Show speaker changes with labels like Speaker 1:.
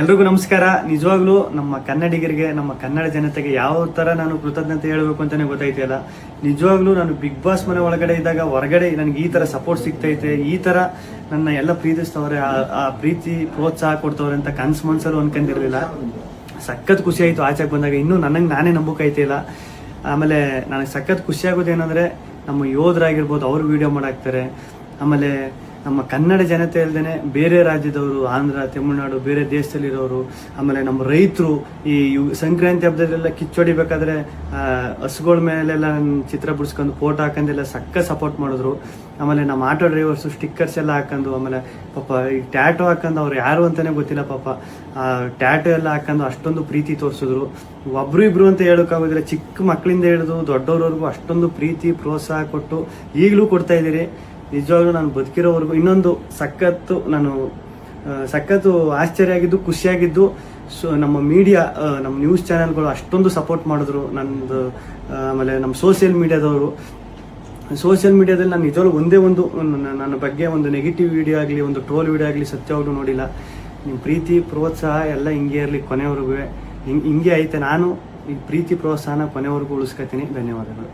Speaker 1: ಎಲ್ರಿಗೂ ನಮಸ್ಕಾರ. ನಿಜವಾಗ್ಲೂ ನಮ್ಮ ಕನ್ನಡಿಗರಿಗೆ, ನಮ್ಮ ಕನ್ನಡ ಜನತೆಗೆ ಯಾವ ಥರ ನಾನು ಕೃತಜ್ಞತೆ ಹೇಳಬೇಕು ಅಂತಲೇ ಗೊತ್ತಾಯ್ತಿಲ್ಲ. ನಿಜವಾಗ್ಲೂ ನಾನು ಬಿಗ್ ಬಾಸ್ ಮನೆ ಒಳಗಡೆ ಇದ್ದಾಗ ಹೊರಗಡೆ ನನಗೆ ಈ ಥರ ಸಪೋರ್ಟ್ ಸಿಗ್ತೈತೆ, ಈ ಥರ ನನ್ನ ಎಲ್ಲ ಪ್ರೀತಿಸ್ತವ್ರೆ, ಆ ಪ್ರೀತಿ ಪ್ರೋತ್ಸಾಹ ಕೊಡ್ತವ್ರೆ ಅಂತ ಕನ್ಸು ಮನ್ಸಲ್ಲೂ ಅನ್ಕೊಂಡಿರಲಿಲ್ಲ. ಸಖತ್ ಖುಷಿ ಆಯಿತು ಆಚೆಗೆ ಬಂದಾಗ. ಇನ್ನೂ ನನಗೆ ನಾನೇ ನಂಬೋಕಾಯ್ತಿಲ್ಲ. ಆಮೇಲೆ ನನಗೆ ಸಖತ್ ಖುಷಿ ಆಗೋದು ಏನಂದರೆ, ನಮ್ಮ ಯೋಧರಾಗಿರ್ಬೋದು ಅವರು ವಿಡಿಯೋ ಮಾಡಾಕ್ತಾರೆ. ಆಮೇಲೆ ನಮ್ಮ ಕನ್ನಡ ಜನತೆ ಅಲ್ಲದೆ ಬೇರೆ ರಾಜ್ಯದವರು, ಆಂಧ್ರ, ತಮಿಳುನಾಡು, ಬೇರೆ ದೇಶದಲ್ಲಿರೋರು, ಆಮೇಲೆ ನಮ್ಮ ರೈತರು ಈ ಸಂಕ್ರಾಂತಿ ಹಬ್ಬದಲ್ಲೆಲ್ಲ ಕಿಚ್ಚೊಡಿಬೇಕಾದ್ರೆ ಹಸುಗಳ ಮೇಲೆಲ್ಲ ಚಿತ್ರ ಬಿಡಿಸ್ಕೊಂಡು ಫೋಟೋ ಹಾಕೊಂಡೆಲ್ಲ ಸಕ್ಕ ಸಪೋರ್ಟ್ ಮಾಡಿದ್ರು. ಆಮೇಲೆ ನಮ್ಮ ಆಟೋ ಡ್ರೈವರ್ಸು ಸ್ಟಿಕ್ಕರ್ಸ್ ಎಲ್ಲ ಹಾಕೊಂಡು, ಆಮೇಲೆ ಪಾಪ ಈ ಟ್ಯಾಟೋ ಹಾಕೊಂಡು, ಅವ್ರು ಯಾರು ಅಂತಲೇ ಗೊತ್ತಿಲ್ಲ ಪಾಪ, ಟ್ಯಾಟೋ ಎಲ್ಲ ಹಾಕೊಂಡು ಅಷ್ಟೊಂದು ಪ್ರೀತಿ ತೋರಿಸಿದ್ರು. ಒಬ್ರು ಇಬ್ರು ಅಂತ ಹೇಳೋಕ್ಕಾಗೋದಿಲ್ಲ, ಚಿಕ್ಕ ಮಕ್ಕಳಿಂದ ಹಿಡಿದು ದೊಡ್ಡವ್ರವರೆಗೂ ಅಷ್ಟೊಂದು ಪ್ರೀತಿ ಪ್ರೋತ್ಸಾಹ ಕೊಟ್ಟು ಈಗಲೂ ಕೊಡ್ತಾ ಇದ್ದೀರಿ. ನಿಜವಾಗ್ಲೂ ನಾನು ಬದುಕಿರೋವರೆಗೂ ಇನ್ನೊಂದು ಸಖತ್ತು ಆಶ್ಚರ್ಯ ಆಗಿದ್ದು, ಖುಷಿಯಾಗಿದ್ದು, ನಮ್ಮ ಮೀಡಿಯಾ, ನಮ್ಮ ನ್ಯೂಸ್ ಚಾನೆಲ್ಗಳು ಅಷ್ಟೊಂದು ಸಪೋರ್ಟ್ ಮಾಡಿದ್ರು ನಂದು. ಆಮೇಲೆ ನಮ್ಮ ಸೋಷಿಯಲ್ ಮೀಡಿಯಾದಲ್ಲಿ ನಾನು ನಿಜವಾಗ್ಲೂ ಒಂದೇ ಒಂದು ನನ್ನ ಬಗ್ಗೆ ಒಂದು ನೆಗೆಟಿವ್ ವಿಡಿಯೋ ಆಗಲಿ, ಒಂದು ಟ್ರೋಲ್ ವಿಡಿಯೋ ಆಗಲಿ ಸತ್ಯವಾಗ್ಲೂ ನೋಡಿಲ್ಲ. ನಿಮ್ಮ ಪ್ರೀತಿ ಪ್ರೋತ್ಸಾಹ ಎಲ್ಲ ಹಿಂಗೆ ಇರಲಿ, ಕೊನೆವರೆಗೂ ಹಿಂಗೆ ಐತೆ. ನಾನು ಈ ಪ್ರೀತಿ ಪ್ರೋತ್ಸಾಹನ ಕೊನೆವರೆಗೂ ಉಳಿಸ್ಕೊತೀನಿ. ಧನ್ಯವಾದಗಳು.